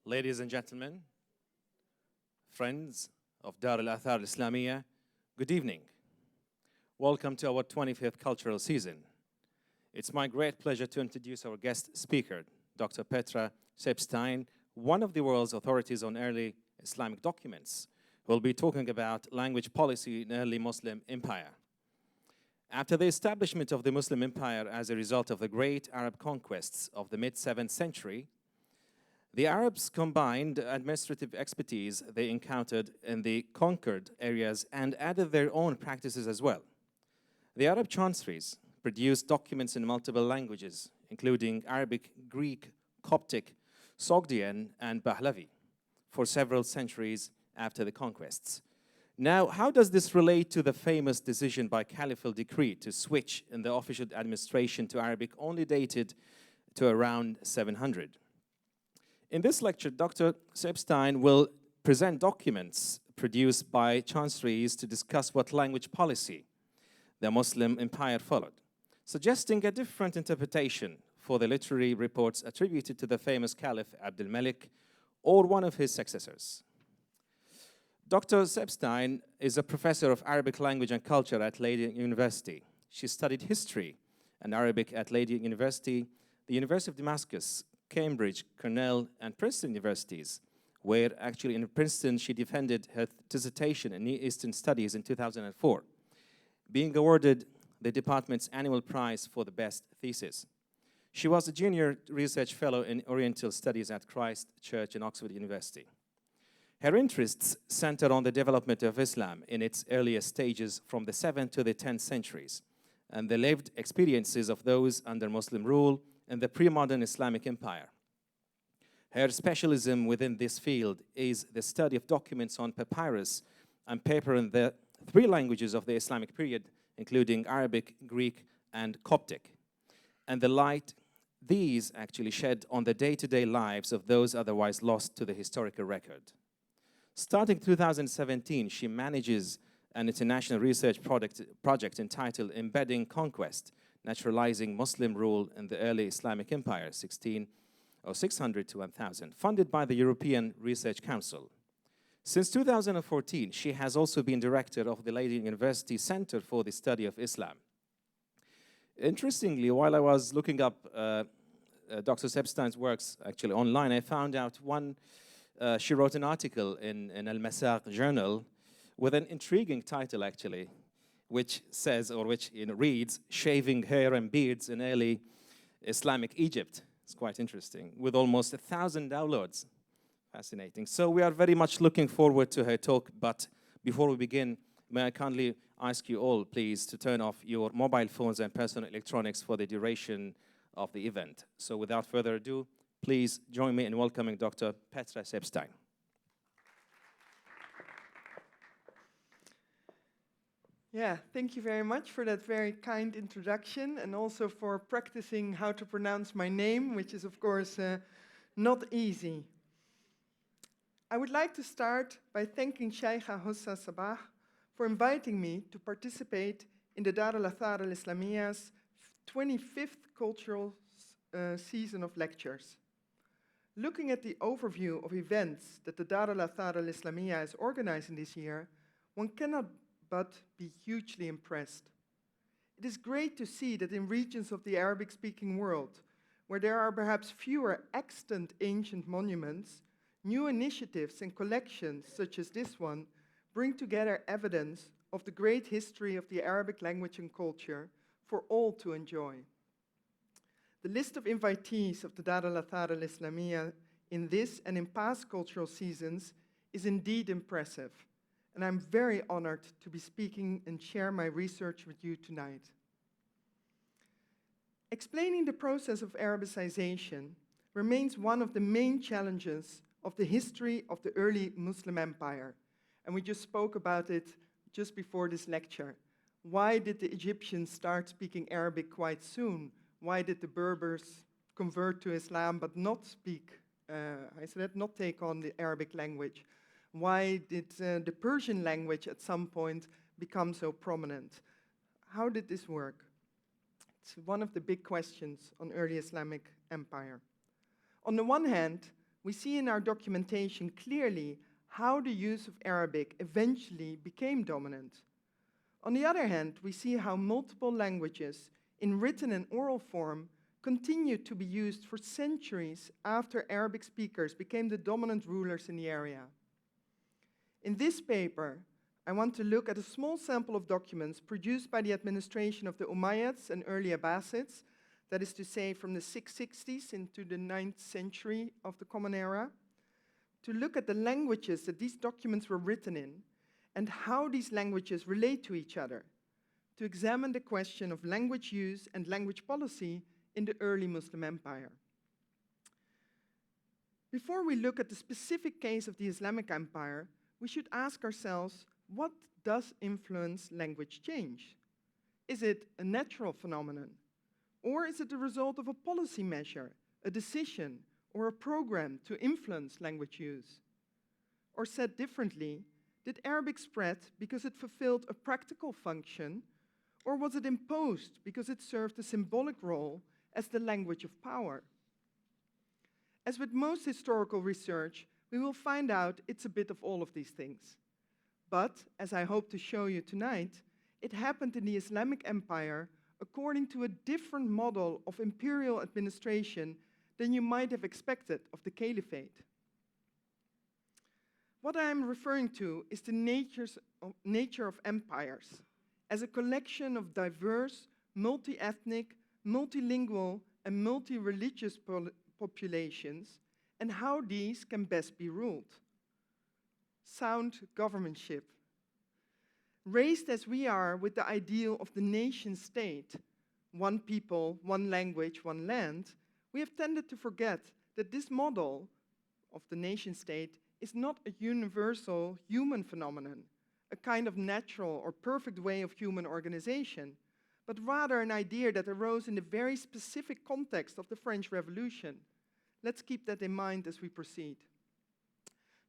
Ladies and gentlemen, friends of al-Athar al-Islamiyyah, good evening. Welcome to our 25th cultural season. It's my great pleasure to introduce our guest speaker, Dr. Petra Sijpesteijn, one of the world's authorities on early Islamic documents, who will be talking about language policy in early Muslim empire. After the establishment of the Muslim empire as a result of the great Arab conquests of the mid-7th century, the Arabs combined administrative expertise they encountered in the conquered areas and added their own practices as well. The Arab chancelleries produced documents in multiple languages, including Arabic, Greek, Coptic, Sogdian, and Pahlavi, for several centuries after the conquests. Now, how does this relate to the famous decision by caliphal decree to switch in the official administration to Arabic, only dated to around 700? In this lecture, Dr. Sijpesteijn will present documents produced by chancelleries to discuss what language policy the Muslim empire followed, suggesting a different interpretation for the literary reports attributed to the famous Caliph Abdul Malik or one of his successors. Dr. Sijpesteijn is a professor of Arabic language and culture at Leiden University. She studied history and Arabic at Leiden University, the University of Damascus, Cambridge, Cornell, and Princeton universities, where actually in Princeton she defended her dissertation in Near Eastern Studies in 2004, being awarded the department's annual prize for the best thesis. She was a junior research fellow in Oriental Studies at Christ Church in Oxford University. Her interests center on the development of Islam in its earliest stages from the 7th to the 10th centuries, and the lived experiences of those under Muslim rule in the pre-modern Islamic empire. Her specialism within this field is the study of documents on papyrus and paper in the 3 languages of the Islamic period, including Arabic, Greek, and Coptic, and the light these actually shed on the day-to-day lives of those otherwise lost to the historical record. Starting 2017, she manages an international research project entitled Embedding Conquest, Naturalizing Muslim Rule in the Early Islamic Empire, 600 to 1000, funded by the European Research Council. Since 2014, she has also been director of the Leiden University Center for the Study of Islam. Interestingly, while I was looking up Dr. Sijpestijn's works actually online, I found out she wrote an article in Al-Masaq journal with an intriguing title actually, which says, or which reads, Shaving Hair and Beards in Early Islamic Egypt. It's quite interesting, with almost 1,000 downloads. Fascinating. So we are very much looking forward to her talk, but before we begin, may I kindly ask you all, please, to turn off your mobile phones and personal electronics for the duration of the event. So without further ado, please join me in welcoming Dr. Petra Sijpesteijn. Yeah, thank you very much for that very kind introduction and also for practicing how to pronounce my name, which is of course not easy. I would like to start by thanking Sheikha Hossa Sabah for inviting me to participate in the al-Athar al-Islamiyyah's 25th cultural season of lectures. Looking at the overview of events that the al-Athar al-Islamiyyah is organizing this year, one cannot but be hugely impressed. It is great to see that in regions of the Arabic-speaking world, where there are perhaps fewer extant ancient monuments, new initiatives and collections such as this one bring together evidence of the great history of the Arabic language and culture for all to enjoy. The list of invitees of the al-Athar al-Islamiyyah in this and in past cultural seasons is indeed impressive, and I'm very honored to be speaking and share my research with you tonight. Explaining the process of Arabicization remains one of the main challenges of the history of the early Muslim empire, and we just spoke about it just before this lecture. Why did the Egyptians start speaking Arabic quite soon? Why did the Berbers convert to Islam but not speak, not take on the Arabic language? Why did the Persian language at some point become so prominent? How did this work? It's one of the big questions on early Islamic empire. On the one hand, we see in our documentation clearly how the use of Arabic eventually became dominant. On the other hand, we see how multiple languages in written and oral form continued to be used for centuries after Arabic speakers became the dominant rulers in the area. In this paper, I want to look at a small sample of documents produced by the administration of the Umayyads and early Abbasids, that is to say from the 660s into the 9th century of the Common Era, to look at the languages that these documents were written in and how these languages relate to each other, to examine the question of language use and language policy in the early Muslim empire. Before we look at the specific case of the Islamic Empire, we should ask ourselves, what does influence language change? Is it a natural phenomenon? Or is it the result of a policy measure, a decision, or a program to influence language use? Or said differently, did Arabic spread because it fulfilled a practical function, or was it imposed because it served a symbolic role as the language of power? As with most historical research, we will find out it's a bit of all of these things. But, as I hope to show you tonight, it happened in the Islamic Empire according to a different model of imperial administration than you might have expected of the caliphate. What I am referring to is the nature of empires as a collection of diverse, multi-ethnic, multilingual, and multi-religious populations, and how these can best be ruled. Sound governmentship. Raised as we are with the ideal of the nation state, one people, one language, one land, we have tended to forget that this model of the nation state is not a universal human phenomenon, a kind of natural or perfect way of human organization, but rather an idea that arose in the very specific context of the French Revolution. Let's keep that in mind as we proceed.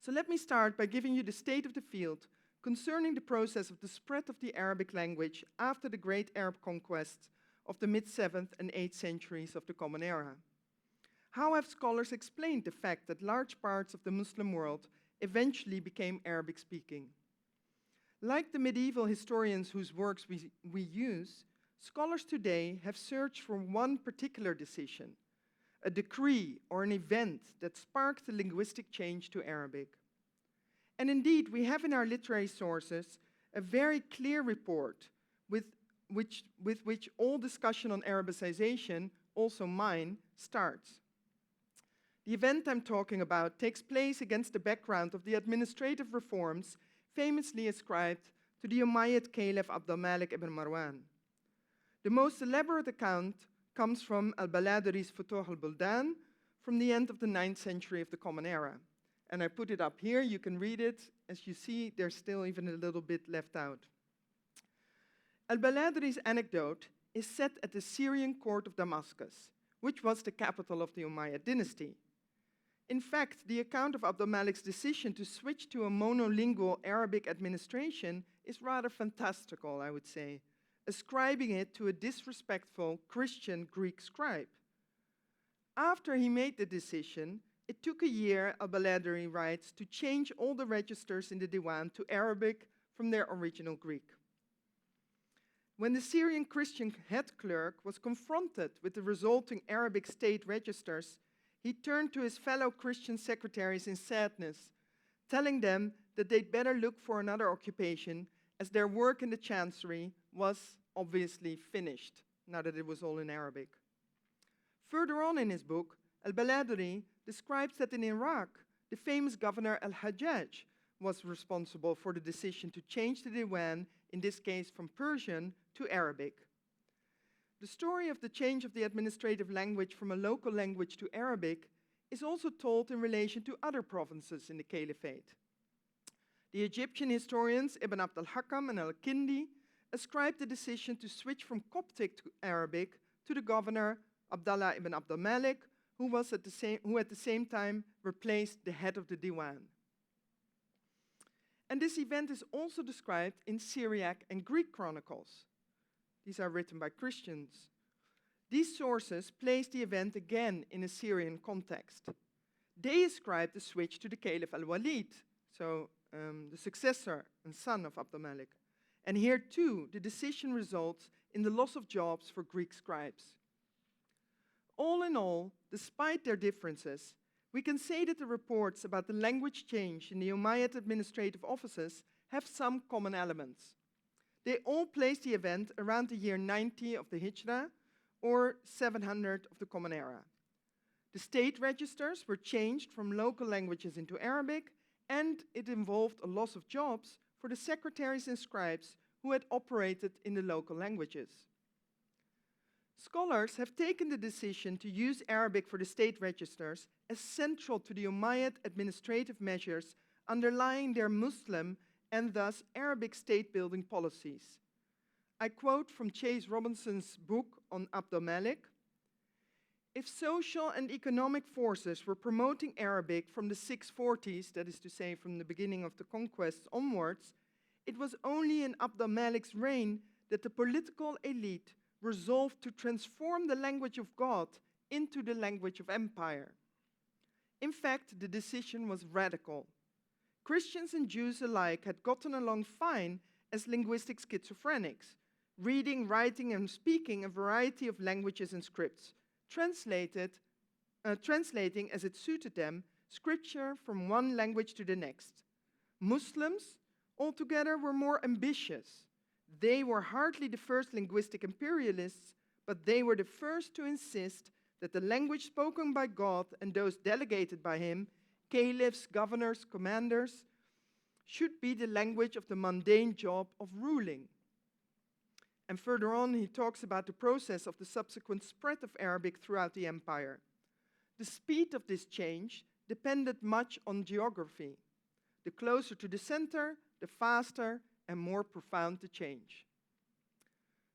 So let me start by giving you the state of the field concerning the process of the spread of the Arabic language after the great Arab conquests of the mid-7th and 8th centuries of the Common Era. How have scholars explained the fact that large parts of the Muslim world eventually became Arabic-speaking? Like the medieval historians whose works we use, scholars today have searched for one particular decision, a decree or an event that sparked a linguistic change to Arabic. And indeed, we have in our literary sources a very clear report with which all discussion on Arabicization, also mine, starts. The event I'm talking about takes place against the background of the administrative reforms famously ascribed to the Umayyad Caliph Abd al-Malik ibn Marwan. The most elaborate account comes from al-Baladari's Futuh al-Buldan from the end of the 9th century of the Common Era. And I put it up here, you can read it. As you see, there's still even a little bit left out. Al-Baladari's anecdote is set at the Syrian court of Damascus, which was the capital of the Umayyad dynasty. In fact, the account of Abd al-Malik's decision to switch to a monolingual Arabic administration is rather fantastical, I would say, ascribing it to a disrespectful Christian Greek scribe. After he made the decision, it took a year, al-Baladari writes, to change all the registers in the Diwan to Arabic from their original Greek. When the Syrian Christian head clerk was confronted with the resulting Arabic state registers, he turned to his fellow Christian secretaries in sadness, telling them that they'd better look for another occupation as their work in the chancery was obviously finished, now that it was all in Arabic. Further on in his book, al-Baladari describes that in Iraq, the famous governor al-Hajjaj was responsible for the decision to change the Diwan, in this case from Persian to Arabic. The story of the change of the administrative language from a local language to Arabic is also told in relation to other provinces in the Caliphate. The Egyptian historians Ibn Abd al-Hakam and al-Kindi ascribed the decision to switch from Coptic to Arabic to the governor Abdallah ibn Abd al-Malik, who at the same time replaced the head of the Diwan. And this event is also described in Syriac and Greek chronicles. These are written by Christians. These sources place the event again in a Syrian context. They ascribed the switch to the Caliph al-Walid, so the successor and son of Abd al-Malik. And here too, the decision results in the loss of jobs for Greek scribes. All in all, despite their differences, we can say that the reports about the language change in the Umayyad administrative offices have some common elements. They all place the event around the year 90 of the Hijrah or 700 of the Common Era. The state registers were changed from local languages into Arabic, and it involved a loss of jobs for the secretaries and scribes who had operated in the local languages. Scholars have taken the decision to use Arabic for the state registers as central to the Umayyad administrative measures underlying their Muslim and thus Arabic state-building policies. I quote from Chase Robinson's book on Abd al-Malik: "If social and economic forces were promoting Arabic from the 640s, that is to say from the beginning of the conquests onwards, it was only in Abd al-Malik's reign that the political elite resolved to transform the language of God into the language of empire. In fact, the decision was radical. Christians and Jews alike had gotten along fine as linguistic schizophrenics, reading, writing, and speaking a variety of languages and scripts, translating as it suited them scripture from one language to the next. Muslims, altogether, were more ambitious. They were hardly the first linguistic imperialists, but they were the first to insist that the language spoken by God and those delegated by him, caliphs, governors, commanders, should be the language of the mundane job of ruling." And further on, he talks about the process of the subsequent spread of Arabic throughout the empire. The speed of this change depended much on geography. The closer to the center, the faster and more profound the change.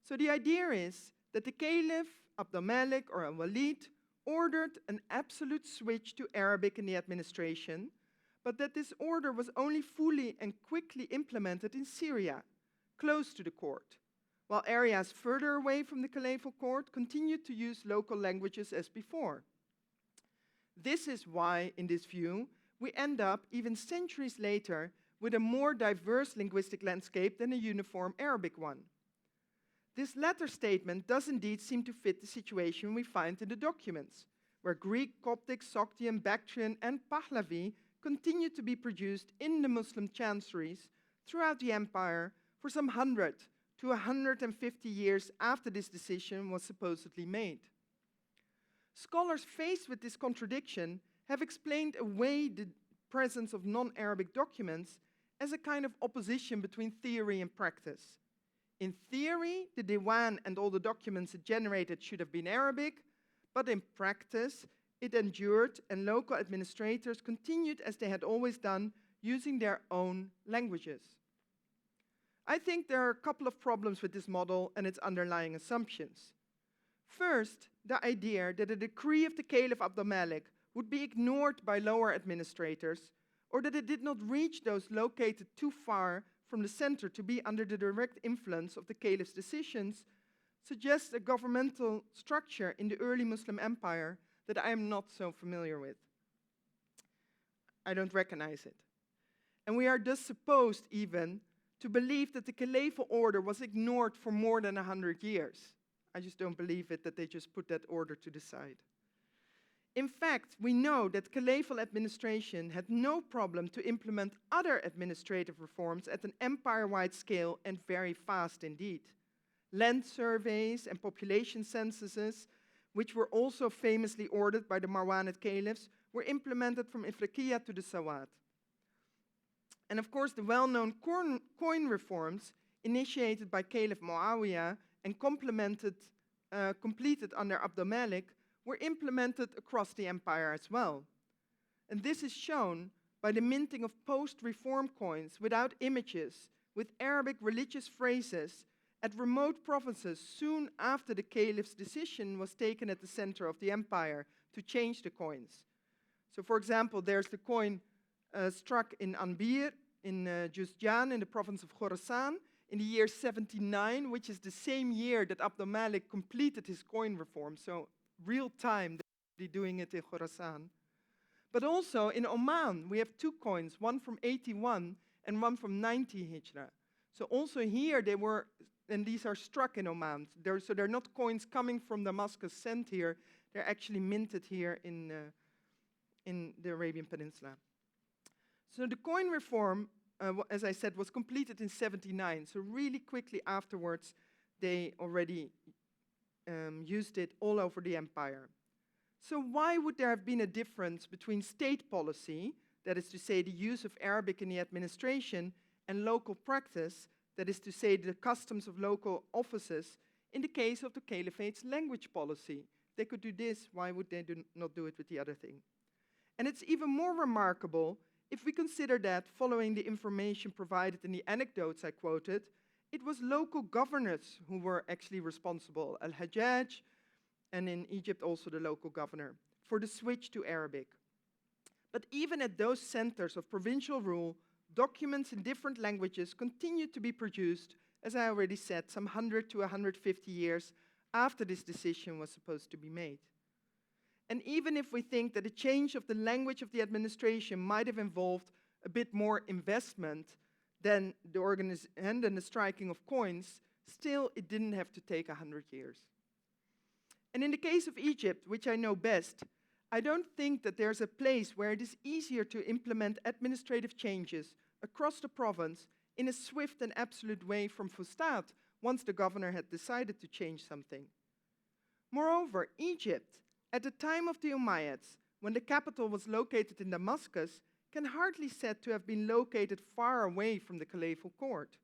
So the idea is that the Caliph, Abd al-Malik or al-Walid, ordered an absolute switch to Arabic in the administration, but that this order was only fully and quickly implemented in Syria, close to the court, while areas further away from the caliphal court continued to use local languages as before. This is why, in this view, we end up, even centuries later, with a more diverse linguistic landscape than a uniform Arabic one. This latter statement does indeed seem to fit the situation we find in the documents, where Greek, Coptic, Sogdian, Bactrian, and Pahlavi continued to be produced in the Muslim chanceries throughout the empire for some 100 to 150 years after this decision was supposedly made. Scholars faced with this contradiction have explained away the presence of non-Arabic documents as a kind of opposition between theory and practice. In theory, the Diwan and all the documents it generated should have been Arabic, but in practice, it endured and local administrators continued as they had always done, using their own languages. I think there are a couple of problems with this model and its underlying assumptions. First, the idea that a decree of the Caliph Abd al-Malik would be ignored by lower administrators, or that it did not reach those located too far from the center to be under the direct influence of the Caliph's decisions, suggests a governmental structure in the early Muslim empire that I am not so familiar with. I don't recognize it. And we are thus supposed even to believe that the caliphal order was ignored for more than 100 years. I just don't believe it that they just put that order to the side. In fact, we know that caliphal administration had no problem to implement other administrative reforms at an empire-wide scale and very fast indeed. Land surveys and population censuses, which were also famously ordered by the Marwanid caliphs, were implemented from Ifriqiya to the Sawat. And of course, the well-known coin reforms initiated by Caliph Muawiyah and completed under Abd al-Malik were implemented across the empire as well. And this is shown by the minting of post-reform coins without images, with Arabic religious phrases at remote provinces soon after the caliph's decision was taken at the center of the empire to change the coins. So for example, there's the coin struck in Anbir, in Juzjan, in the province of Khorasan, in the year 79, which is the same year that Abd al-Malik completed his coin reform, so real time, they're doing it in Khorasan. But also in Oman, we have two coins, one from 81 and one from 90 Hijra. So also here they were, and these are struck in Oman. So they're not coins coming from Damascus sent here, they're actually minted here in the Arabian Peninsula. So the coin reform, as I said, was completed in 79. So really quickly afterwards, they already used it all over the empire. So why would there have been a difference between state policy, that is to say the use of Arabic in the administration, and local practice, that is to say the customs of local offices, in the case of the caliphate's language policy? They could do this, why would they not do it with the other thing? And it's even more remarkable if we consider that, following the information provided in the anecdotes I quoted, it was local governors who were actually responsible, al-Hajjaj, and in Egypt also the local governor, for the switch to Arabic. But even at those centers of provincial rule, documents in different languages continued to be produced, as I already said, some 100 to 150 years after this decision was supposed to be made. And even if we think that a change of the language of the administration might have involved a bit more investment than the striking of coins, still it didn't have to take 100 years. And in the case of Egypt, which I know best, I don't think that there's a place where it is easier to implement administrative changes across the province in a swift and absolute way from Fustat, once the governor had decided to change something. Moreover, Egypt, at the time of the Umayyads, when the capital was located in Damascus, can hardly said to have been located far away from the caliphal court.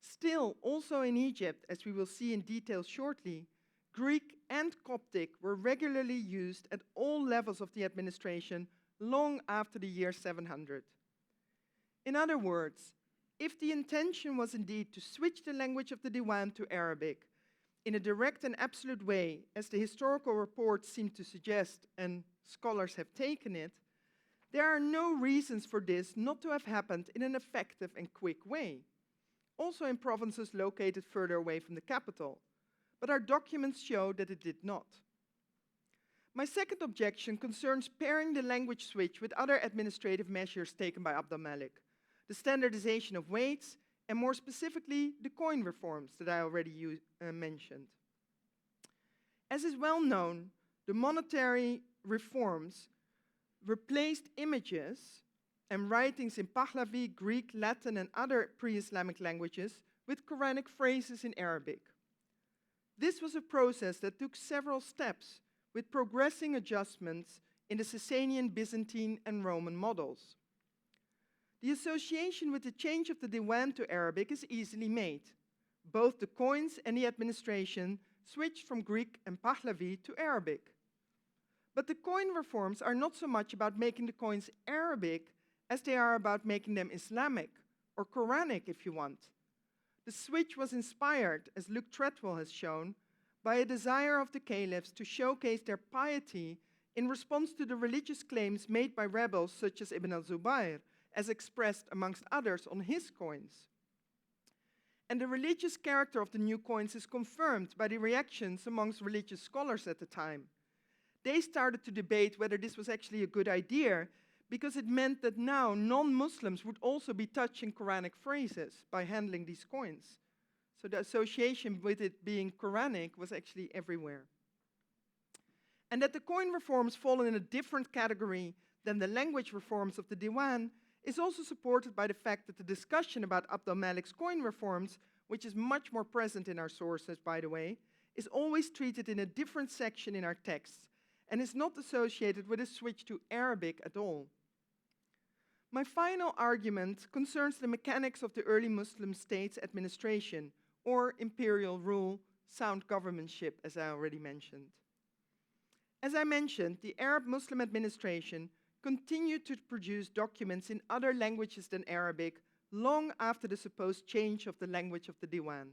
Still, also in Egypt, as we will see in detail shortly, Greek and Coptic were regularly used at all levels of the administration long after the year 700. In other words, if the intention was indeed to switch the language of the Diwan to Arabic in a direct and absolute way, as the historical reports seem to suggest and scholars have taken it, there are no reasons for this not to have happened in an effective and quick way, also in provinces located further away from the capital. But our documents show that it did not. My second objection concerns pairing the language switch with other administrative measures taken by Abd al-Malik, the standardization of weights, and more specifically, the coin reforms that I already mentioned. As is well known, the monetary reforms replaced images and writings in Pahlavi, Greek, Latin, and other pre-Islamic languages with Quranic phrases in Arabic. This was a process that took several steps, with progressing adjustments in the Sasanian, Byzantine, and Roman models. The association with the change of the Diwan to Arabic is easily made. Both the coins and the administration switched from Greek and Pahlavi to Arabic. But the coin reforms are not so much about making the coins Arabic as they are about making them Islamic, or Quranic if you want. The switch was inspired, as Luc Treadwell has shown, by a desire of the caliphs to showcase their piety in response to the religious claims made by rebels such as Ibn al-Zubayr, as expressed amongst others on his coins. And the religious character of the new coins is confirmed by the reactions amongst religious scholars at the time. They started to debate whether this was actually a good idea, because it meant that now non-Muslims would also be touching Quranic phrases by handling these coins. So the association with it being Quranic was actually everywhere. And that the coin reforms fall in a different category than the language reforms of the Diwan is also supported by the fact that the discussion about Abd al-Malik's coin reforms, which is much more present in our sources, by the way, is always treated in a different section in our texts and is not associated with a switch to Arabic at all. My final argument concerns the mechanics of the early Muslim states' administration, or imperial rule, sound governmentship, as I already mentioned. As I mentioned, the Arab Muslim administration continued to produce documents in other languages than Arabic long after the supposed change of the language of the Diwan.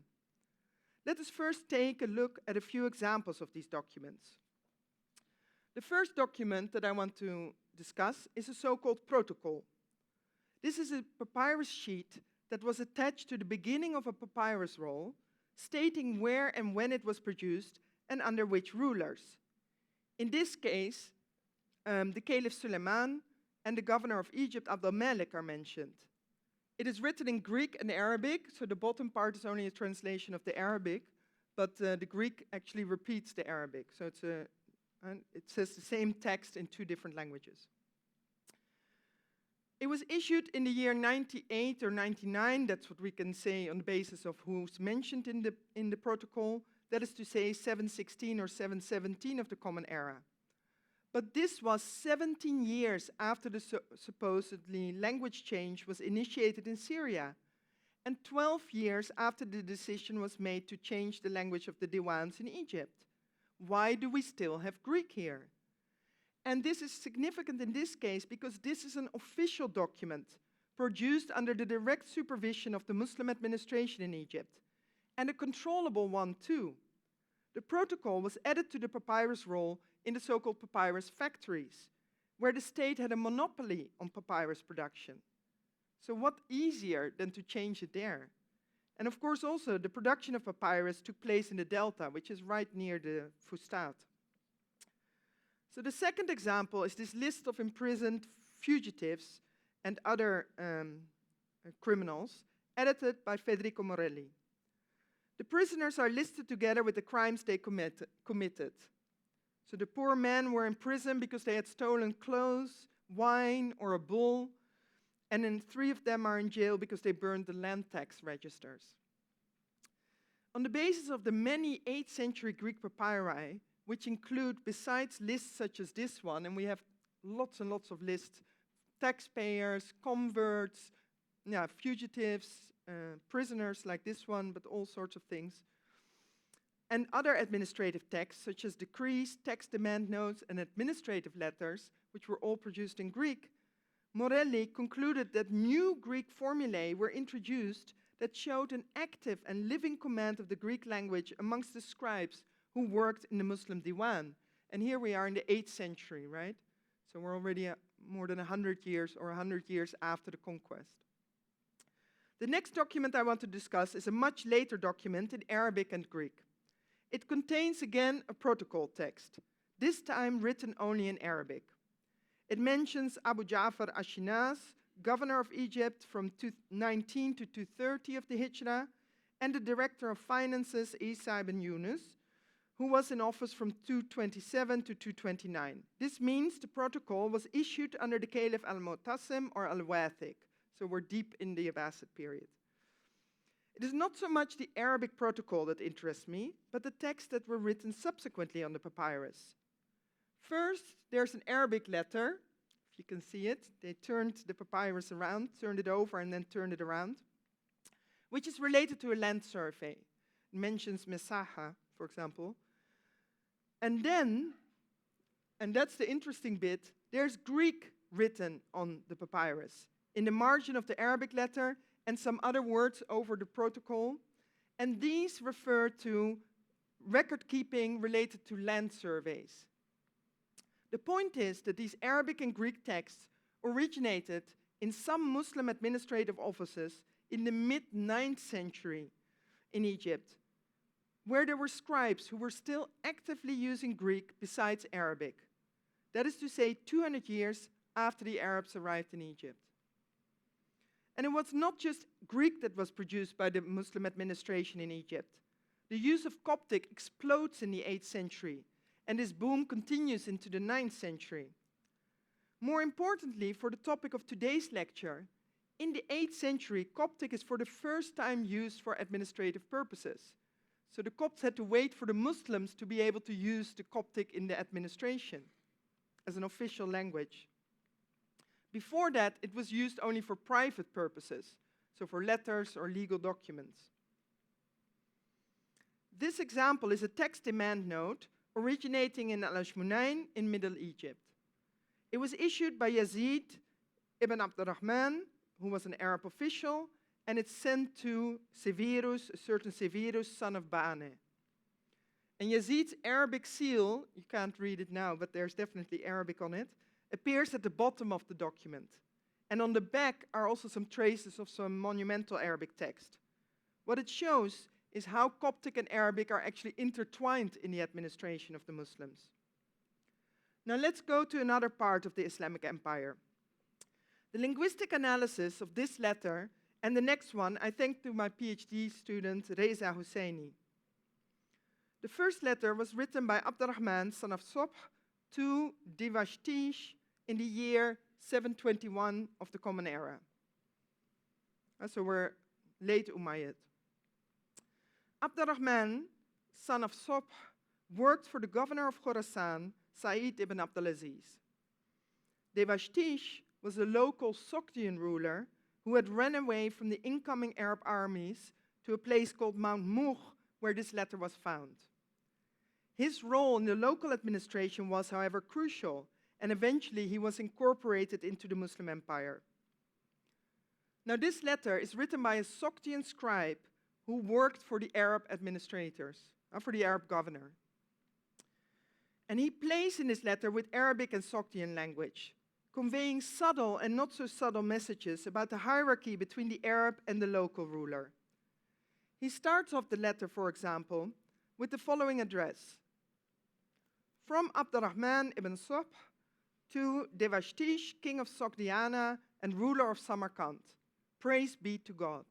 Let us first take a look at a few examples of these documents. The first document that I want to discuss is a so-called protocol. This is a papyrus sheet that was attached to the beginning of a papyrus roll, stating where and when it was produced and under which rulers. In this case, the Caliph Suleiman and the governor of Egypt, Abd al-Malik, are mentioned. It is written in Greek and Arabic, so the bottom part is only a translation of the Arabic, but the Greek actually repeats the Arabic, so it says the same text in two different languages. It was issued in the year 98 or 99, that's what we can say on the basis of who's mentioned in the protocol, that is to say 716 or 717 of the Common Era. But this was 17 years after the supposedly language change was initiated in Syria, and 12 years after the decision was made to change the language of the Diwans in Egypt. Why do we still have Greek here? And this is significant in this case because this is an official document produced under the direct supervision of the Muslim administration in Egypt, and a controllable one too. The protocol was added to the papyrus roll in the so-called papyrus factories, where the state had a monopoly on papyrus production. So what easier than to change it there? And of course also the production of papyrus took place in the delta, which is right near the Fustat. So the second example is this list of imprisoned fugitives and other criminals, edited by Federico Morelli. The prisoners are listed together with the crimes they committed. So the poor men were in prison because they had stolen clothes, wine, or a bull, and then 3 of them are in jail because they burned the land tax registers. On the basis of the many 8th century Greek papyri, which include, besides lists such as this one, and we have lots and lots of lists, taxpayers, converts, fugitives, prisoners like this one, but all sorts of things, and other administrative texts, such as decrees, tax demand notes, and administrative letters, which were all produced in Greek, Morelli concluded that new Greek formulae were introduced that showed an active and living command of the Greek language amongst the scribes who worked in the Muslim Diwan. And here we are in the 8th century, right? So we're already more than 100 years or 100 years after the conquest. The next document I want to discuss is a much later document in Arabic and Greek. It contains again a protocol text, this time written only in Arabic. It mentions Abu Ja'far Ashinas, governor of Egypt from 219 to 230 of the Hijra, and the director of finances, Isa ibn Yunus, who was in office from 227 to 229. This means the protocol was issued under the Caliph al-Mu'tasim or al-Wathiq, so we're deep in the Abbasid period. It is not so much the Arabic protocol that interests me, but the texts that were written subsequently on the papyrus. First, there's an Arabic letter. If you can see it, they turned the papyrus around, turned it over, and then turned it around, which is related to a land survey. It mentions Mesaha, for example. And then, and that's the interesting bit, there's Greek written on the papyrus, in the margin of the Arabic letter, and some other words over the protocol. And these refer to record keeping related to land surveys. The point is that these Arabic and Greek texts originated in some Muslim administrative offices in the mid-9th century in Egypt, where there were scribes who were still actively using Greek besides Arabic. That is to say, 200 years after the Arabs arrived in Egypt. And it was not just Greek that was produced by the Muslim administration in Egypt. The use of Coptic explodes in the 8th century, and this boom continues into the 9th century. More importantly, for the topic of today's lecture, in the 8th century, Coptic is for the first time used for administrative purposes. So the Copts had to wait for the Muslims to be able to use the Coptic in the administration as an official language. Before that, it was used only for private purposes, so for letters or legal documents. This example is a text demand note originating in al-Ashmunayn in Middle Egypt. It was issued by Yazid ibn Abdurrahman, who was an Arab official, and it's sent to Severus, a certain Severus, son of Bane. And Yazid's Arabic seal, you can't read it now, but there's definitely Arabic on it, appears at the bottom of the document. And on the back are also some traces of some monumental Arabic text. What it shows is how Coptic and Arabic are actually intertwined in the administration of the Muslims. Now let's go to another part of the Islamic Empire. The linguistic analysis of this letter and the next one I thank to my PhD student Reza Husseini. The first letter was written by Abdurrahman, son of Subh, to Devashtish in the year 721 of the Common Era. So we're late Umayyad. Abdurrahman, son of Subh, worked for the governor of Khorasan, Sa'id ibn Abdulaziz. Devashtish was a local Sogdian ruler who had run away from the incoming Arab armies to a place called Mount Mugh, where this letter was found. His role in the local administration was, however, crucial, and eventually he was incorporated into the Muslim Empire. Now, this letter is written by a Sogdian scribe who worked for the Arab administrators, for the Arab governor. And he plays in this letter with Arabic and Sogdian language, conveying subtle and not so subtle messages about the hierarchy between the Arab and the local ruler. He starts off the letter, for example, with the following address. From Abdurrahman ibn Subh to Devashtish, king of Sogdiana and ruler of Samarkand. Praise be to God.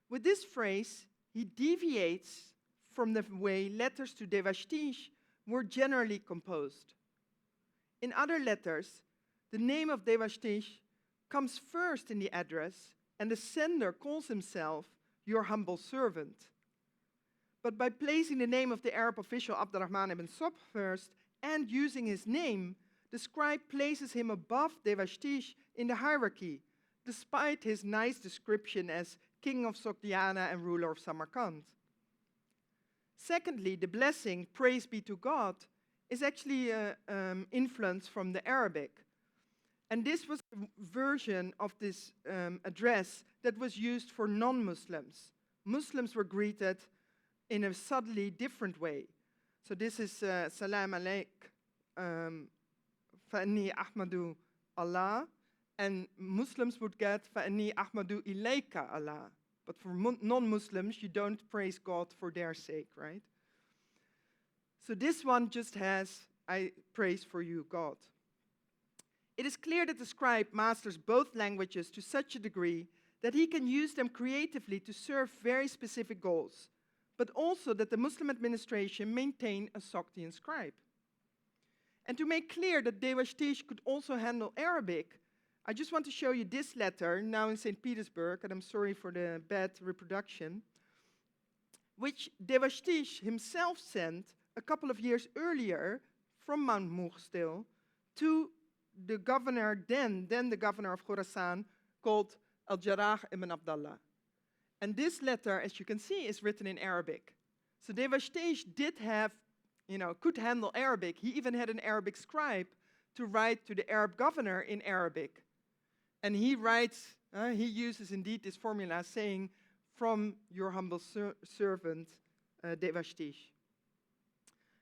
With this phrase, he deviates from the way letters to Devashtish were generally composed. In other letters, the name of Devashtish comes first in the address, and the sender calls himself your humble servant. But by placing the name of the Arab official Abdurrahman ibn Subh first and using his name, the scribe places him above Devashtish in the hierarchy, despite his nice description as king of Sogdiana and ruler of Samarkand. Secondly, the blessing, praise be to God, is actually influence from the Arabic. And this was a version of this address that was used for non-Muslims. Muslims were greeted in a subtly different way. So this is Salam alaik, Fa'anni Ahmadu Allah, and Muslims would get Fa'anni Ahmadu ilayka Allah. But for non-Muslims, you don't praise God for their sake, right? So this one just has, I praise for you, God. It is clear that the scribe masters both languages to such a degree that he can use them creatively to serve very specific goals, but also that the Muslim administration maintain a Sogdian scribe. And to make clear that Devashtish could also handle Arabic, I just want to show you this letter, now in St. Petersburg, and I'm sorry for the bad reproduction, which Devashtish himself sent a couple of years earlier from Mount Mugh still to the governor, then the governor of Khorasan, called al-Jarrah ibn Abdullah. And this letter, as you can see, is written in Arabic. So Devashtish did have, could handle Arabic. He even had an Arabic scribe to write to the Arab governor in Arabic. And he writes, he uses indeed this formula saying, from your humble servant, Devashtish.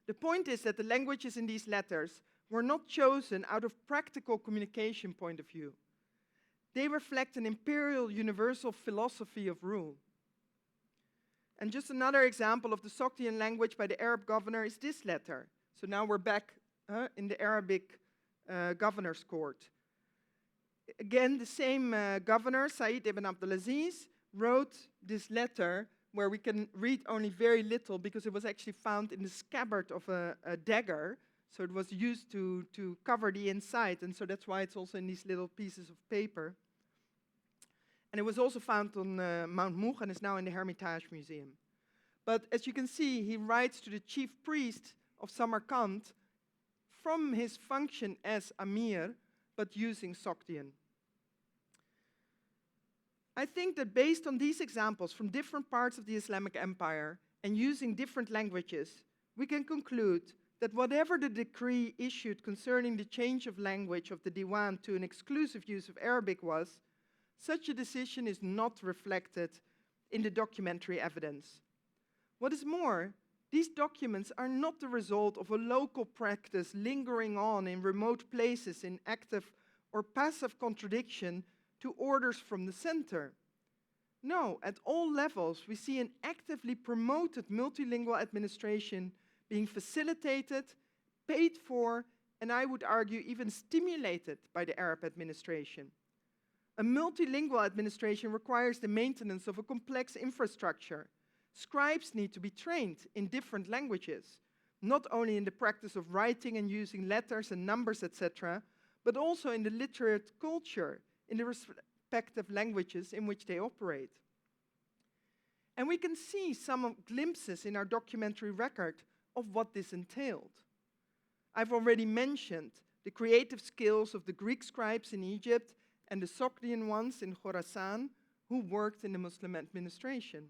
The point is that the languages in these letters were not chosen out of practical communication point of view. They reflect an imperial universal philosophy of rule. And just another example of the Sogdian language by the Arab governor is this letter. So now we're back in the Arabic governor's court. Again, the same governor, Sa'id ibn Abdulaziz, wrote this letter where we can read only very little because it was actually found in the scabbard of a dagger. So it was used to cover the inside, and so that's why it's also in these little pieces of paper. And it was also found on Mount Mugh and is now in the Hermitage Museum. But as you can see, he writes to the chief priest of Samarkand from his function as Amir, but using Sogdian. I think that based on these examples from different parts of the Islamic Empire and using different languages, we can conclude that whatever the decree issued concerning the change of language of the Diwan to an exclusive use of Arabic was, such a decision is not reflected in the documentary evidence. What is more, these documents are not the result of a local practice lingering on in remote places in active or passive contradiction to orders from the center. No, at all levels, we see an actively promoted multilingual administration being facilitated paid for, and I would argue even stimulated by the Arab administration. A multilingual administration requires the maintenance of a complex infrastructure. Scribes need to be trained in different languages, not only in the practice of writing and using letters and numbers, etc., but also in the literate culture, in the respective languages in which they operate. And we can see some glimpses in our documentary record of what this entailed. I've already mentioned the creative skills of the Greek scribes in Egypt and the Sogdian ones in Khorasan who worked in the Muslim administration.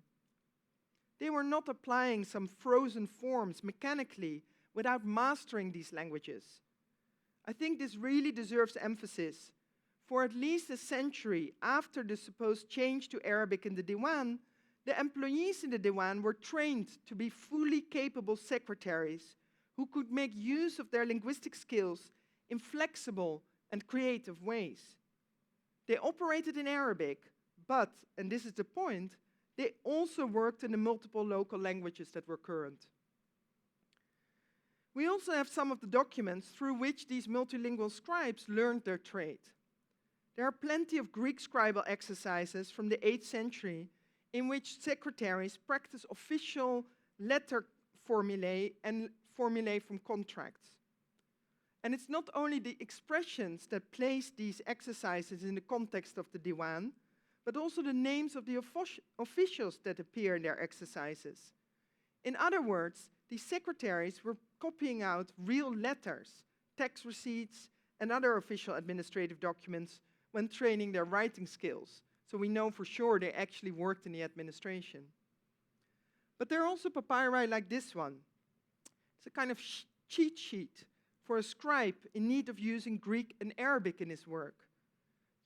They were not applying some frozen forms mechanically without mastering these languages. I think this really deserves emphasis. For at least a century after the supposed change to Arabic in the Diwan, the employees in the Diwan were trained to be fully capable secretaries who could make use of their linguistic skills in flexible and creative ways. They operated in Arabic, but, and this is the point, they also worked in the multiple local languages that were current. We also have some of the documents through which these multilingual scribes learned their trade. There are plenty of Greek scribal exercises from the 8th century in which secretaries practice official letter formulae and formulae from contracts. And it's not only the expressions that place these exercises in the context of the Diwan, but also the names of the officials that appear in their exercises. In other words, these secretaries were copying out real letters, tax receipts, and other official administrative documents when training their writing skills. So we know for sure they actually worked in the administration. But there are also papyri like this one. It's a kind of cheat sheet for a scribe in need of using Greek and Arabic in his work.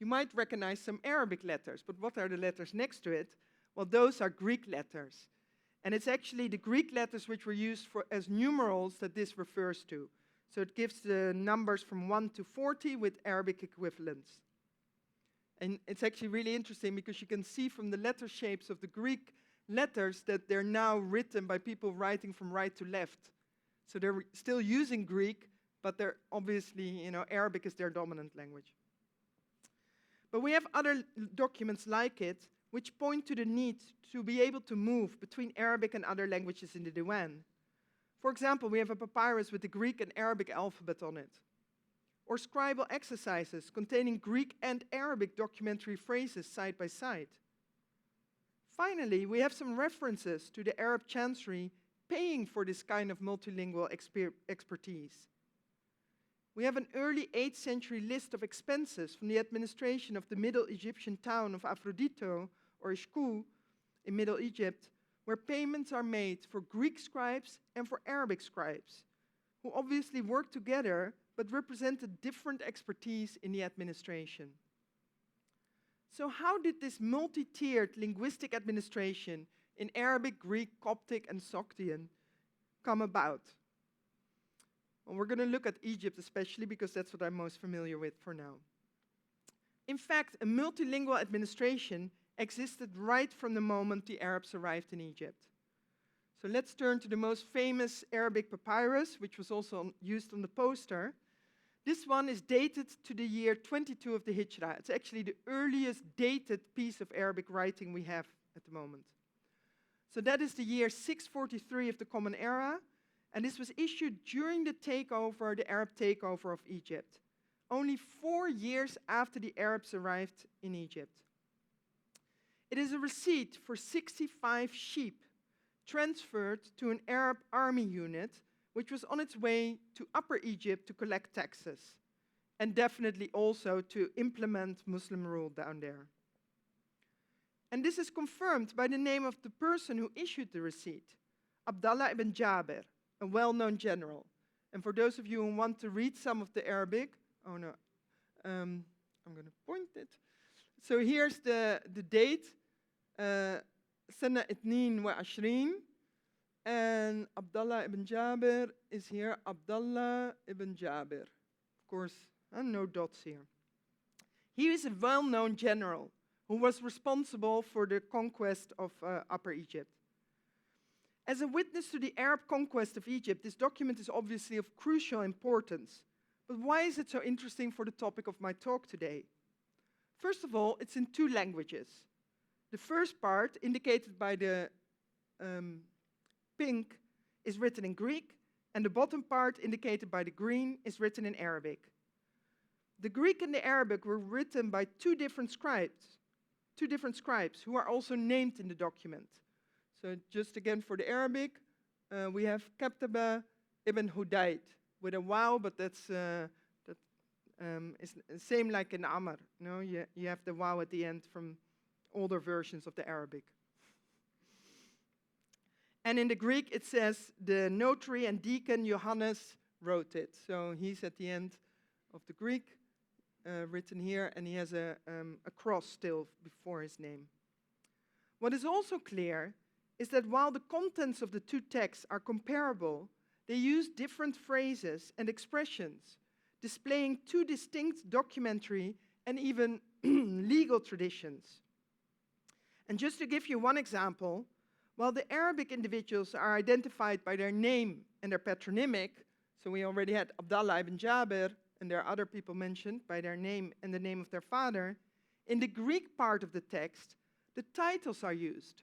You might recognize some Arabic letters, but what are the letters next to it? Well, those are Greek letters. And it's actually the Greek letters which were used as numerals that this refers to. So it gives the numbers from 1 to 40 with Arabic equivalents. And it's actually really interesting because you can see from the letter shapes of the Greek letters that they're now written by people writing from right to left. So they're still using Greek, but they're obviously, Arabic is their dominant language. But we have other documents like it which point to the need to be able to move between Arabic and other languages in the Diwan. For example, we have a papyrus with the Greek and Arabic alphabet on it. Or scribal exercises containing Greek and Arabic documentary phrases side by side. Finally, we have some references to the Arab chancery paying for this kind of multilingual expertise. We have an early 8th century list of expenses from the administration of the Middle Egyptian town of Aphrodito, or Ishku, in Middle Egypt, where payments are made for Greek scribes and for Arabic scribes, who obviously work together but represented different expertise in the administration. So how did this multi-tiered linguistic administration in Arabic, Greek, Coptic, and Sogdian come about? Well, we're going to look at Egypt especially because that's what I'm most familiar with for now. In fact, a multilingual administration existed right from the moment the Arabs arrived in Egypt. So let's turn to the most famous Arabic papyrus, which was also used on the poster. This one is dated to the year 22 of the Hijra. It's actually the earliest dated piece of Arabic writing we have at the moment. So that is the year 643 of the Common Era, and this was issued during the Arab takeover of Egypt, only 4 years after the Arabs arrived in Egypt. It is a receipt for 65 sheep transferred to an Arab army unit which was on its way to Upper Egypt to collect taxes, and definitely also to implement Muslim rule down there. And this is confirmed by the name of the person who issued the receipt, Abdallah ibn Jabir, a well-known general. And for those of you who want to read some of the Arabic, I'm going to point it. So here's the date, Sana Itneen wa Ashrin, and Abdallah ibn Jabir is here, Abdallah ibn Jabir. Of course, no dots here. He is a well-known general who was responsible for the conquest of Upper Egypt. As a witness to the Arab conquest of Egypt, this document is obviously of crucial importance. But why is it so interesting for the topic of my talk today? First of all, it's in 2 languages. The first part, indicated by the pink, is written in Greek, and the bottom part, indicated by the green, is written in Arabic. The Greek and the Arabic were written by two different scribes who are also named in the document. So just again for the Arabic, we have Kaptaba ibn Hudayd with a waw, but that's is the same like in Amr. No, you have the waw at the end from older versions of the Arabic. And in the Greek, it says the notary and deacon Johannes wrote it. So he's at the end of the Greek, written here, and he has a cross still before his name. What is also clear is that while the contents of the two texts are comparable, they use different phrases and expressions, displaying two distinct documentary and even legal traditions. And just to give you one example, while the Arabic individuals are identified by their name and their patronymic, so we already had Abdullah ibn Jabir, and there are other people mentioned by their name and the name of their father, in the Greek part of the text, the titles are used,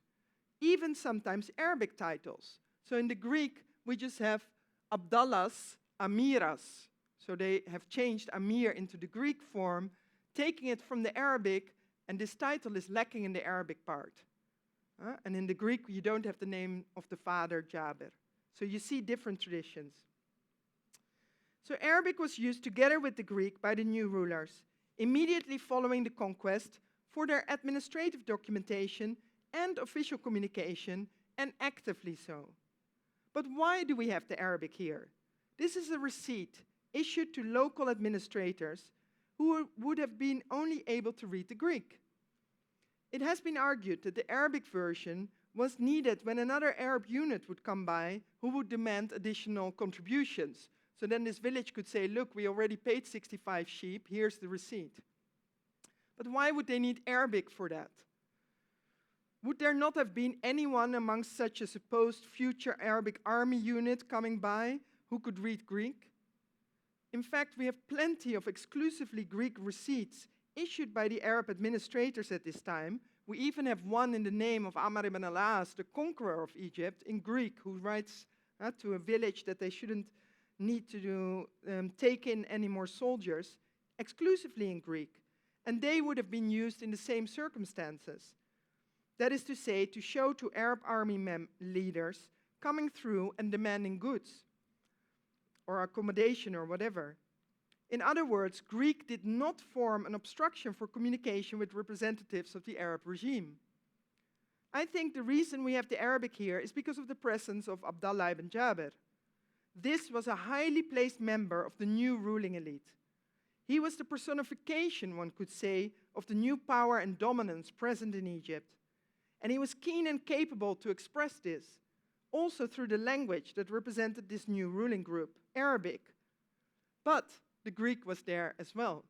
even sometimes Arabic titles. So in the Greek, we just have Abdallahs, Amiras. So they have changed Amir into the Greek form, taking it from the Arabic, and this title is lacking in the Arabic part. And in the Greek, you don't have the name of the father, Jabir. So you see different traditions. So Arabic was used together with the Greek by the new rulers, immediately following the conquest, for their administrative documentation and official communication, and actively so. But why do we have the Arabic here? This is a receipt issued to local administrators who would have been only able to read the Greek. It has been argued that the Arabic version was needed when another Arab unit would come by who would demand additional contributions. So then this village could say, look, we already paid 65 sheep, here's the receipt. But why would they need Arabic for that? Would there not have been anyone amongst such a supposed future Arabic army unit coming by who could read Greek? In fact, we have plenty of exclusively Greek receipts issued by the Arab administrators at this time. We even have one in the name of Amr ibn al-As, the conqueror of Egypt, in Greek, who writes to a village that they shouldn't need to take in any more soldiers, exclusively in Greek. And they would have been used in the same circumstances. That is to say, to show to Arab army leaders coming through and demanding goods or accommodation or whatever. In other words, Greek did not form an obstruction for communication with representatives of the Arab regime. I think the reason we have the Arabic here is because of the presence of Abdullah ibn Jabir. This was a highly placed member of the new ruling elite. He was the personification, one could say, of the new power and dominance present in Egypt. And he was keen and capable to express this, also through the language that represented this new ruling group, Arabic. But the Greek was there as well.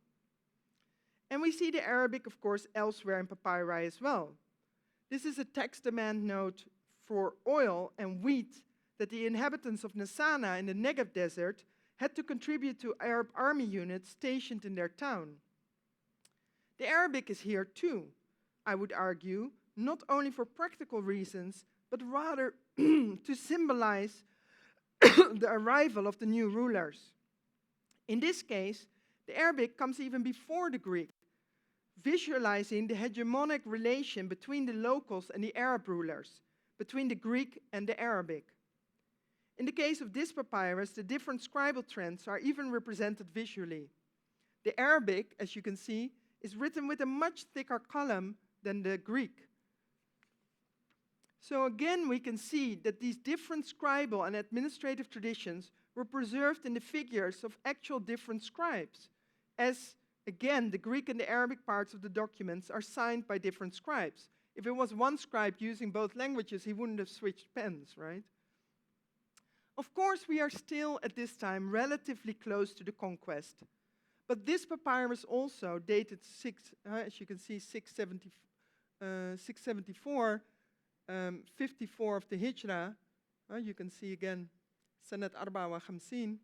And we see the Arabic, of course, elsewhere in papyri as well. This is a text demand note for oil and wheat that the inhabitants of Nassana in the Negev desert had to contribute to Arab army units stationed in their town. The Arabic is here too, I would argue, not only for practical reasons, but rather to symbolize the arrival of the new rulers. In this case, the Arabic comes even before the Greek, visualizing the hegemonic relation between the locals and the Arab rulers, between the Greek and the Arabic. In the case of this papyrus, the different scribal trends are even represented visually. The Arabic, as you can see, is written with a much thicker column than the Greek. So again, we can see that these different scribal and administrative traditions were preserved in the figures of actual different scribes, as, again, the Greek and the Arabic parts of the documents are signed by different scribes. If it was one scribe using both languages, he wouldn't have switched pens, right? Of course, we are still, at this time, relatively close to the conquest. But this papyrus also dated, as you can see, 674, 54 of the Hijra, you can see again, Sanat 54,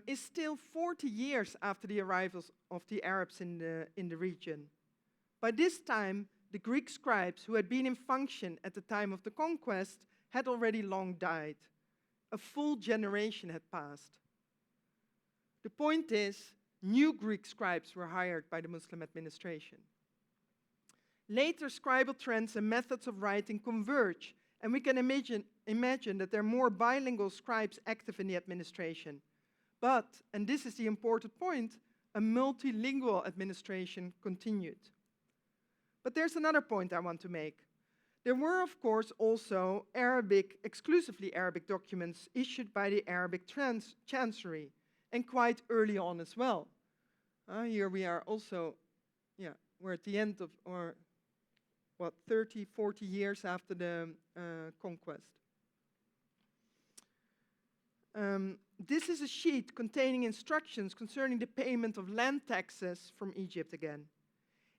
is still 40 years after the arrivals of the Arabs in the region. By this time, the Greek scribes who had been in function at the time of the conquest had already long died. A full generation had passed. The point is, new Greek scribes were hired by the Muslim administration. Later, scribal trends and methods of writing converge, and we can imagine that there are more bilingual scribes active in the administration. But, and this is the important point, a multilingual administration continued. But there's another point I want to make. There were, of course, also exclusively Arabic documents issued by the Arabic Chancery, and quite early on as well. Here we are also, we're at the end of, 30, 40 years after the conquest. This is a sheet containing instructions concerning the payment of land taxes from Egypt again.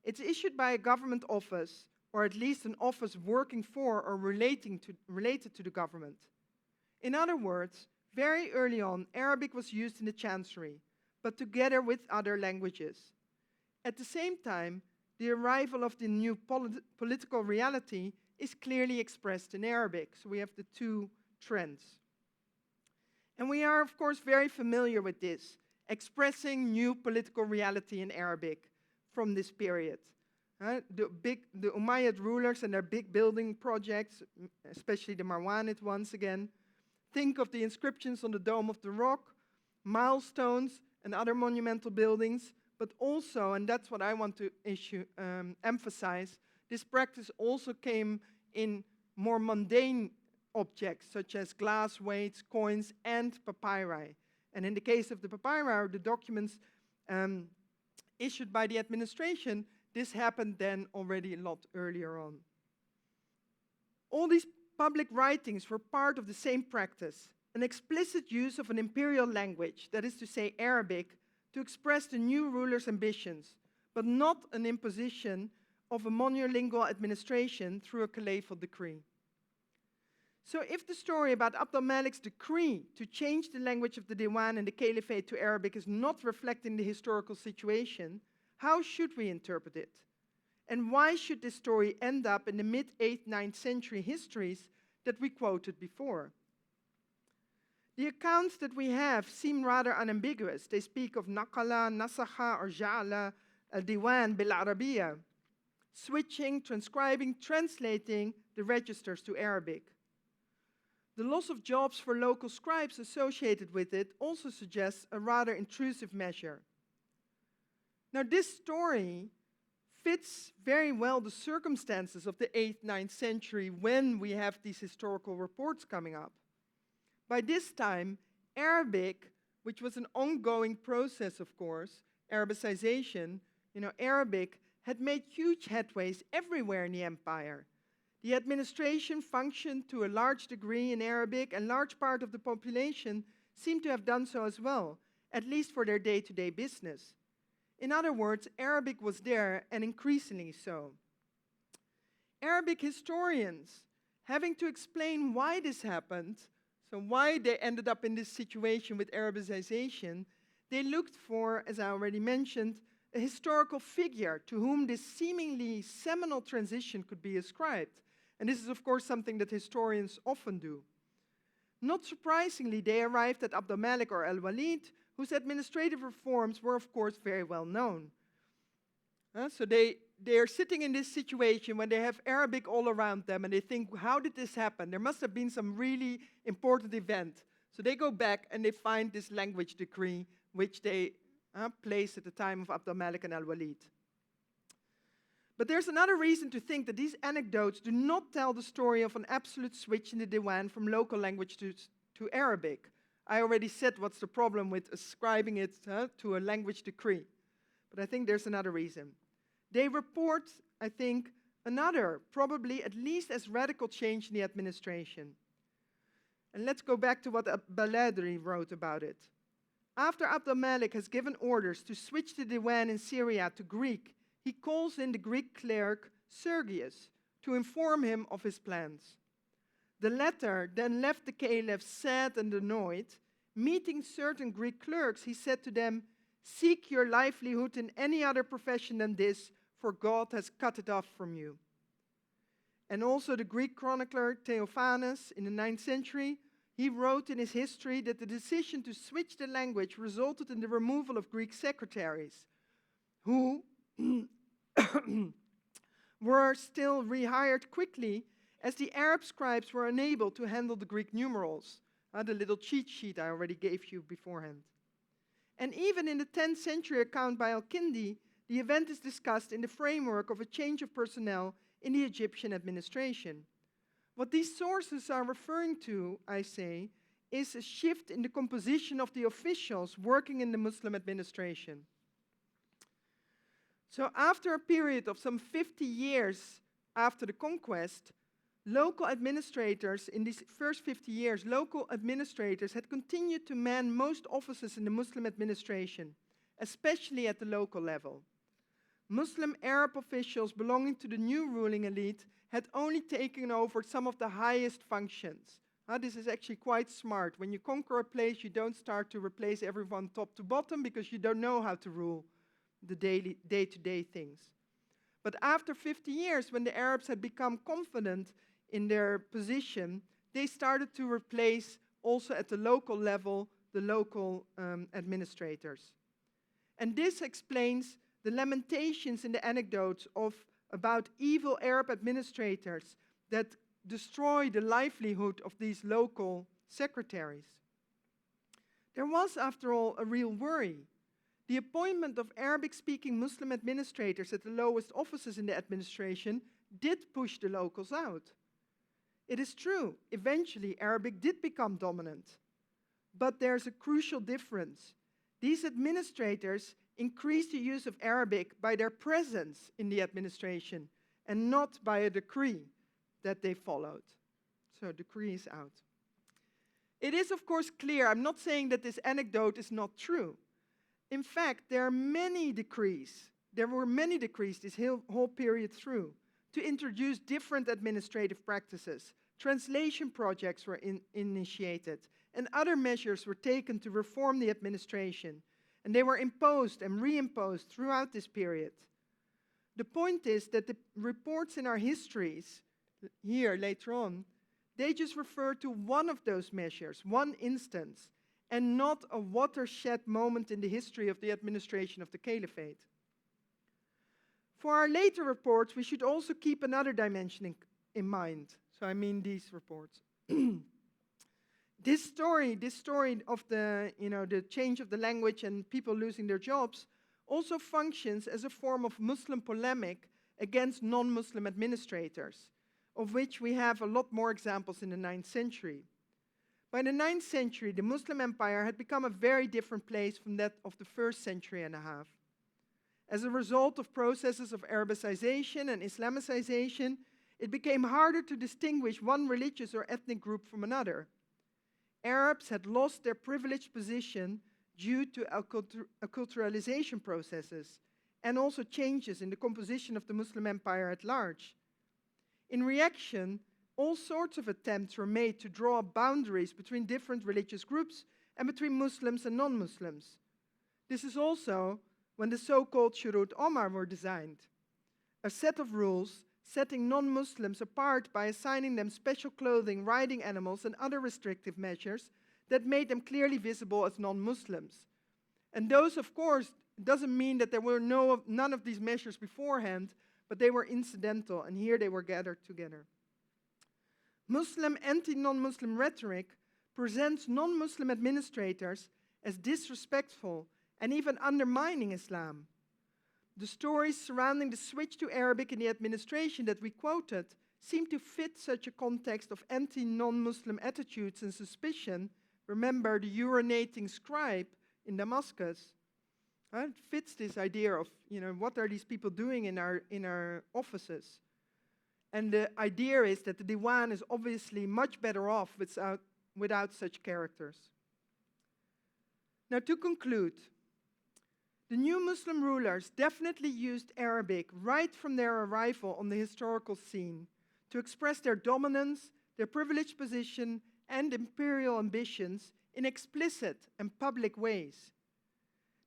It's issued by a government office, or at least an office working for or related to the government. In other words, very early on, Arabic was used in the Chancery, but together with other languages. At the same time, the arrival of the new political reality is clearly expressed in Arabic, so we have the two trends. And we are, of course, very familiar with this, expressing new political reality in Arabic from this period. The Umayyad rulers and their big building projects, especially the Marwanid once again. Think of the inscriptions on the Dome of the Rock, milestones and other monumental buildings, but also, and that's what I want to emphasize, this practice also came in more mundane objects, such as glass weights, coins, and papyri. And in the case of the papyri, the documents issued by the administration, this happened then already a lot earlier on. All these public writings were part of the same practice, an explicit use of an imperial language, that is to say Arabic, to express the new ruler's ambitions, but not an imposition of a monolingual administration through a caliphal decree. So if the story about Abd al-Malik's decree to change the language of the Diwan and the Caliphate to Arabic is not reflecting the historical situation, how should we interpret it? And why should this story end up in the mid-8th, 9th century histories that we quoted before? The accounts that we have seem rather unambiguous. They speak of Naqala, Nasakha, or Ja'ala al-Diwan bil-Arabiya, switching, transcribing, translating the registers to Arabic. The loss of jobs for local scribes associated with it also suggests a rather intrusive measure. Now, this story fits very well the circumstances of the 8th, 9th century when we have these historical reports coming up. By this time, Arabic, which was an ongoing process, of course, Arabicization, Arabic had made huge headways everywhere in the empire. The administration functioned to a large degree in Arabic, and large part of the population seemed to have done so as well, at least for their day-to-day business. In other words, Arabic was there, and increasingly so. Arabic historians, having to explain why this happened, so why they ended up in this situation with Arabicization, they looked for, as I already mentioned, a historical figure to whom this seemingly seminal transition could be ascribed. And this is, of course, something that historians often do. Not surprisingly, they arrived at Abd al-Malik or al-Walid, whose administrative reforms were, of course, very well known. So they are sitting in this situation when they have Arabic all around them, and they think, how did this happen? There must have been some really important event. So they go back and they find this language decree, which they placed at the time of Abd al-Malik and al-Walid. But there's another reason to think that these anecdotes do not tell the story of an absolute switch in the Diwan from local language to Arabic. I already said what's the problem with ascribing it to a language decree. But I think there's another reason. They report, I think, another, probably at least as radical change in the administration. And let's go back to what Baladri wrote about it. After Abd al-Malik has given orders to switch the Diwan in Syria to Greek, he calls in the Greek clerk Sergius to inform him of his plans. The latter then left the caliph sad and annoyed. Meeting certain Greek clerks, he said to them, "Seek your livelihood in any other profession than this, for God has cut it off from you." And also the Greek chronicler Theophanes in the 9th century, he wrote in his history that the decision to switch the language resulted in the removal of Greek secretaries, who were still rehired quickly as the Arab scribes were unable to handle the Greek numerals, the little cheat sheet I already gave you beforehand. And even in the 10th century account by Al-Kindi, the event is discussed in the framework of a change of personnel in the Egyptian administration. What these sources are referring to, I say, is a shift in the composition of the officials working in the Muslim administration. So after a period of some 50 years after the conquest, local administrators, in these first 50 years, local administrators had continued to man most offices in the Muslim administration, especially at the local level. Muslim Arab officials belonging to the new ruling elite had only taken over some of the highest functions. This is actually quite smart. When you conquer a place, you don't start to replace everyone top to bottom because you don't know how to rule the day-to-day things. But after 50 years, when the Arabs had become confident in their position, they started to replace also at the local level the local administrators. And this explains the lamentations in the anecdotes about evil Arab administrators that destroy the livelihood of these local secretaries. There was, after all, a real worry. The appointment of Arabic-speaking Muslim administrators at the lowest offices in the administration did push the locals out. It is true, eventually Arabic did become dominant. But there's a crucial difference. These administrators increased the use of Arabic by their presence in the administration and not by a decree that they followed. So decree is out. It is of course clear, I'm not saying that this anecdote is not true. In fact, there were many decrees this whole period through to introduce different administrative practices. Translation projects were initiated and other measures were taken to reform the administration. And they were imposed and reimposed throughout this period. The point is that the reports in our histories, here later on, they just refer to one of those measures, one instance, and not a watershed moment in the history of the administration of the caliphate. For our later reports, we should also keep another dimension in mind. So I mean these reports. This story of the change of the language and people losing their jobs also functions as a form of Muslim polemic against non-Muslim administrators, of which we have a lot more examples in the 9th century. By the 9th century, the Muslim empire had become a very different place from that of the first century and a half. As a result of processes of Arabicization and Islamicization, it became harder to distinguish one religious or ethnic group from another. Arabs had lost their privileged position due to acculturalization processes and also changes in the composition of the Muslim empire at large. In reaction, all sorts of attempts were made to draw boundaries between different religious groups and between Muslims and non-Muslims. This is also when the so-called Shurut Omar were designed, a set of rules setting non-Muslims apart by assigning them special clothing, riding animals, and other restrictive measures that made them clearly visible as non-Muslims. And those, of course, doesn't mean that there were none of these measures beforehand, but they were incidental, and here they were gathered together. Muslim anti-non-Muslim rhetoric presents non-Muslim administrators as disrespectful and even undermining Islam. The stories surrounding the switch to Arabic in the administration that we quoted seem to fit such a context of anti-non-Muslim attitudes and suspicion. Remember the urinating scribe in Damascus? It fits this idea of, what are these people doing in our offices? And the idea is that the Diwan is obviously much better off without such characters. Now to conclude, the new Muslim rulers definitely used Arabic right from their arrival on the historical scene to express their dominance, their privileged position, and imperial ambitions in explicit and public ways.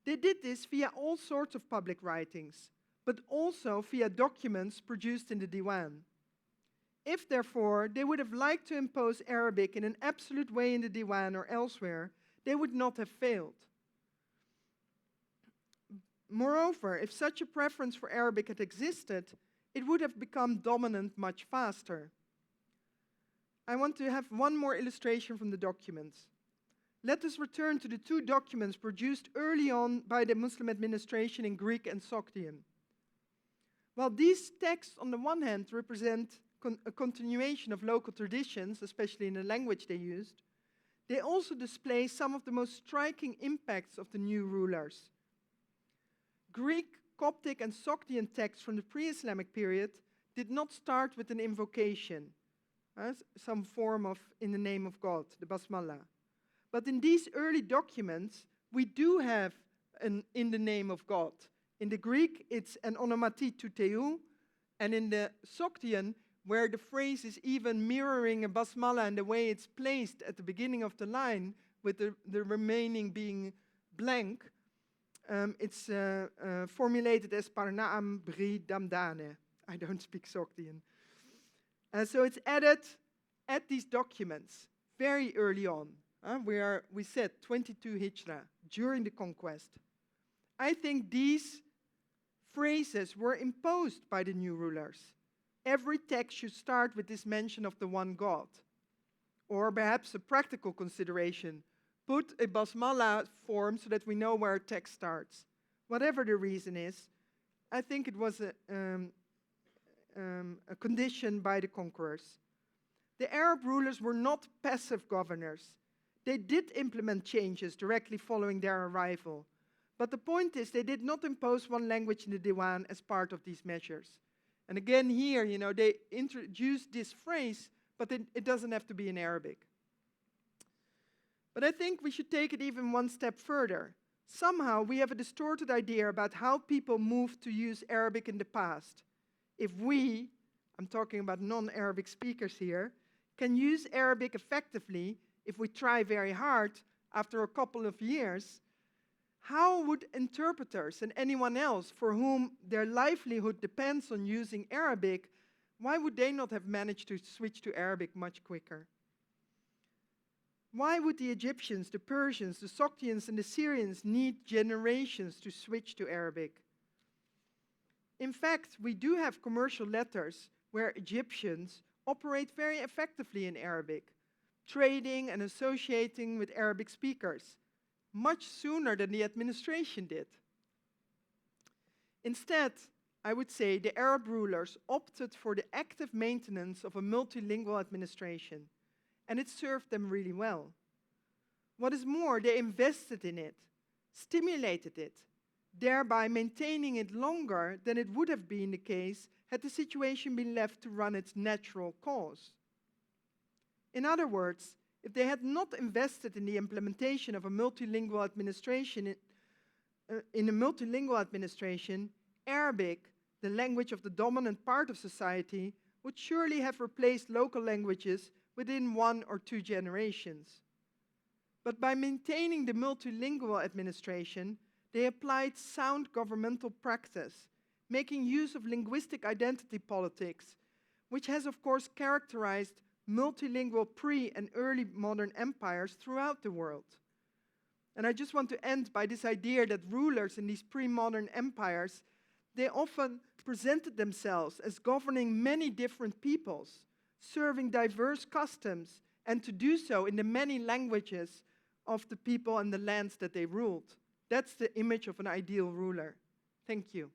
They did this via all sorts of public writings, but also via documents produced in the Diwan. If, therefore, they would have liked to impose Arabic in an absolute way in the Diwan or elsewhere, they would not have failed. Moreover, if such a preference for Arabic had existed, it would have become dominant much faster. I want to have one more illustration from the documents. Let us return to the two documents produced early on by the Muslim administration in Greek and Sogdian. While these texts on the one hand represent a continuation of local traditions, especially in the language they used, they also display some of the most striking impacts of the new rulers. Greek, Coptic and Sogdian texts from the pre-Islamic period did not start with an invocation, some form of in the name of God, the Basmala. But in these early documents, we do have an in the name of God. In the Greek, it's an onomati to Theou, and in the Sogdian, where the phrase is even mirroring a basmala and the way it's placed at the beginning of the line, with the remaining being blank, it's formulated as Parnaam Bri Damdane. I don't speak Sogdian. So it's added at these documents very early on. We said 22 Hijra, during the conquest. I think these phrases were imposed by the new rulers. Every text should start with this mention of the one God. Or perhaps a practical consideration, put a basmala form so that we know where a text starts. Whatever the reason is, I think it was a condition by the conquerors. The Arab rulers were not passive governors. They did implement changes directly following their arrival. But the point is, they did not impose one language in the Diwan as part of these measures. And again here, they introduced this phrase, but it doesn't have to be in Arabic. But I think we should take it even one step further. Somehow we have a distorted idea about how people moved to use Arabic in the past. If we, I'm talking about non-Arabic speakers here, can use Arabic effectively, if we try very hard, after a couple of years, how would interpreters and anyone else for whom their livelihood depends on using Arabic, why would they not have managed to switch to Arabic much quicker? Why would the Egyptians, the Persians, the Sogdians, and the Syrians need generations to switch to Arabic? In fact, we do have commercial letters where Egyptians operate very effectively in Arabic, trading and associating with Arabic speakers, much sooner than the administration did. Instead, I would say the Arab rulers opted for the active maintenance of a multilingual administration, and it served them really well. What is more, they invested in it, stimulated it, thereby maintaining it longer than it would have been the case had the situation been left to run its natural course. In other words, if they had not invested in the implementation of a multilingual administration, Arabic, the language of the dominant part of society, would surely have replaced local languages within 1 or 2 generations. But by maintaining the multilingual administration, they applied sound governmental practice, making use of linguistic identity politics, which has of course characterized multilingual pre- and early modern empires throughout the world. And I just want to end by this idea that rulers in these pre-modern empires, they often presented themselves as governing many different peoples, serving diverse customs, and to do so in the many languages of the people and the lands that they ruled. That's the image of an ideal ruler. Thank you.